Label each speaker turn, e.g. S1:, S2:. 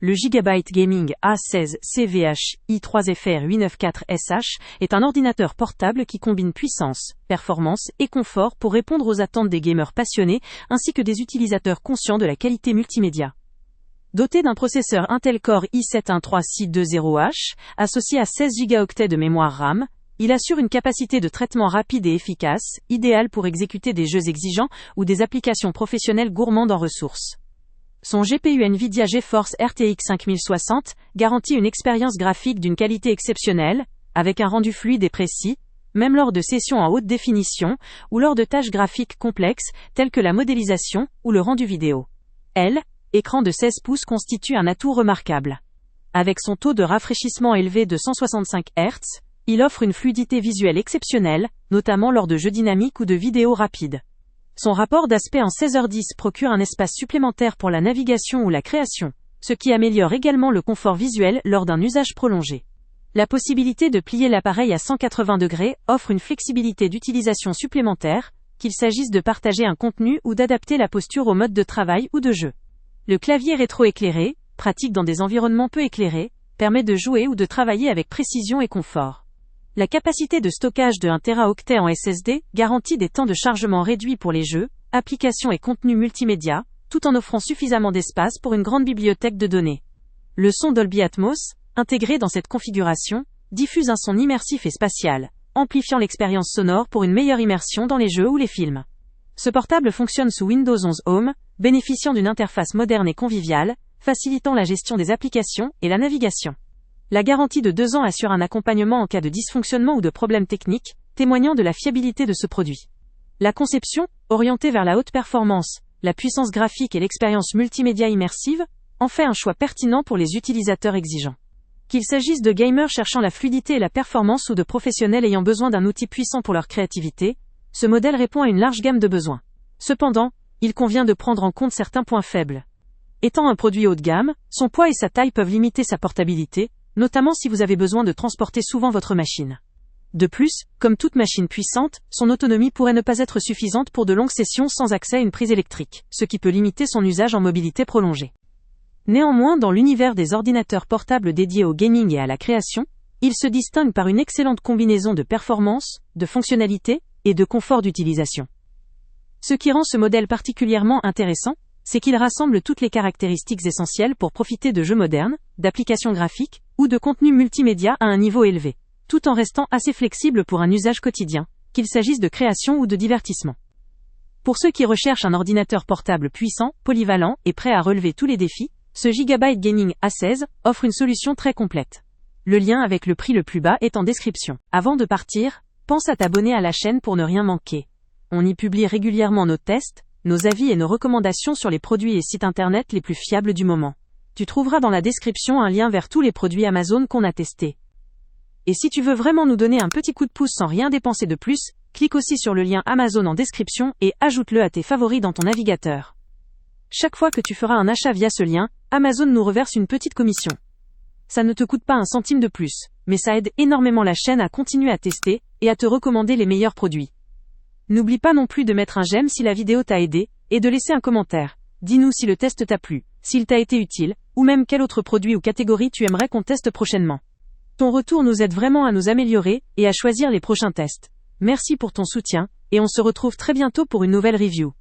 S1: Le Gigabyte Gaming A16 CVH i3FR894SH est un ordinateur portable qui combine puissance, performance et confort pour répondre aux attentes des gamers passionnés ainsi que des utilisateurs conscients de la qualité multimédia. Doté d'un processeur Intel Core i7-13620H, associé à 16 Go de mémoire RAM, il assure une capacité de traitement rapide et efficace, idéale pour exécuter des jeux exigeants ou des applications professionnelles gourmandes en ressources. Son GPU Nvidia GeForce RTX 5060 garantit une expérience graphique d'une qualité exceptionnelle, avec un rendu fluide et précis, même lors de sessions en haute définition ou lors de tâches graphiques complexes telles que la modélisation ou le rendu vidéo. Écran de 16 pouces constitue un atout remarquable. Avec son taux de rafraîchissement élevé de 165 Hz, il offre une fluidité visuelle exceptionnelle, notamment lors de jeux dynamiques ou de vidéos rapides. Son rapport d'aspect en 16h10 procure un espace supplémentaire pour la navigation ou la création, ce qui améliore également le confort visuel lors d'un usage prolongé. La possibilité de plier l'appareil à 180 degrés offre une flexibilité d'utilisation supplémentaire, qu'il s'agisse de partager un contenu ou d'adapter la posture au mode de travail ou de jeu. Le clavier rétro-éclairé, pratique dans des environnements peu éclairés, permet de jouer ou de travailler avec précision et confort. La capacité de stockage de 1 Teraoctet en SSD garantit des temps de chargement réduits pour les jeux, applications et contenus multimédia, tout en offrant suffisamment d'espace pour une grande bibliothèque de données. Le son Dolby Atmos, intégré dans cette configuration, diffuse un son immersif et spatial, amplifiant l'expérience sonore pour une meilleure immersion dans les jeux ou les films. Ce portable fonctionne sous Windows 11 Home, bénéficiant d'une interface moderne et conviviale, facilitant la gestion des applications et la navigation. La garantie de 2 ans assure un accompagnement en cas de dysfonctionnement ou de problème technique, témoignant de la fiabilité de ce produit. La conception, orientée vers la haute performance, la puissance graphique et l'expérience multimédia immersive, en fait un choix pertinent pour les utilisateurs exigeants. Qu'il s'agisse de gamers cherchant la fluidité et la performance ou de professionnels ayant besoin d'un outil puissant pour leur créativité, ce modèle répond à une large gamme de besoins. Cependant, il convient de prendre en compte certains points faibles. Étant un produit haut de gamme, son poids et sa taille peuvent limiter sa portabilité, notamment si vous avez besoin de transporter souvent votre machine. De plus, comme toute machine puissante, son autonomie pourrait ne pas être suffisante pour de longues sessions sans accès à une prise électrique, ce qui peut limiter son usage en mobilité prolongée. Néanmoins, dans l'univers des ordinateurs portables dédiés au gaming et à la création, il se distingue par une excellente combinaison de performance, de fonctionnalité et de confort d'utilisation. Ce qui rend ce modèle particulièrement intéressant, c'est qu'il rassemble toutes les caractéristiques essentielles pour profiter de jeux modernes, d'applications graphiques ou de contenus multimédia à un niveau élevé, tout en restant assez flexible pour un usage quotidien, qu'il s'agisse de création ou de divertissement. Pour ceux qui recherchent un ordinateur portable puissant, polyvalent et prêt à relever tous les défis, ce Gigabyte Gaming A16 offre une solution très complète. Le lien avec le prix le plus bas est en description. Avant de partir, pense à t'abonner à la chaîne pour ne rien manquer. On y publie régulièrement nos tests, nos avis et nos recommandations sur les produits et sites internet les plus fiables du moment. Tu trouveras dans la description un lien vers tous les produits Amazon qu'on a testés. Et si tu veux vraiment nous donner un petit coup de pouce sans rien dépenser de plus, clique aussi sur le lien Amazon en description et ajoute-le à tes favoris dans ton navigateur. Chaque fois que tu feras un achat via ce lien, Amazon nous reverse une petite commission. Ça ne te coûte pas un centime de plus, mais ça aide énormément la chaîne à continuer à tester et à te recommander les meilleurs produits. N'oublie pas non plus de mettre un j'aime si la vidéo t'a aidé, et de laisser un commentaire. Dis-nous si le test t'a plu, s'il t'a été utile, ou même quel autre produit ou catégorie tu aimerais qu'on teste prochainement. Ton retour nous aide vraiment à nous améliorer et à choisir les prochains tests. Merci pour ton soutien, et on se retrouve très bientôt pour une nouvelle review.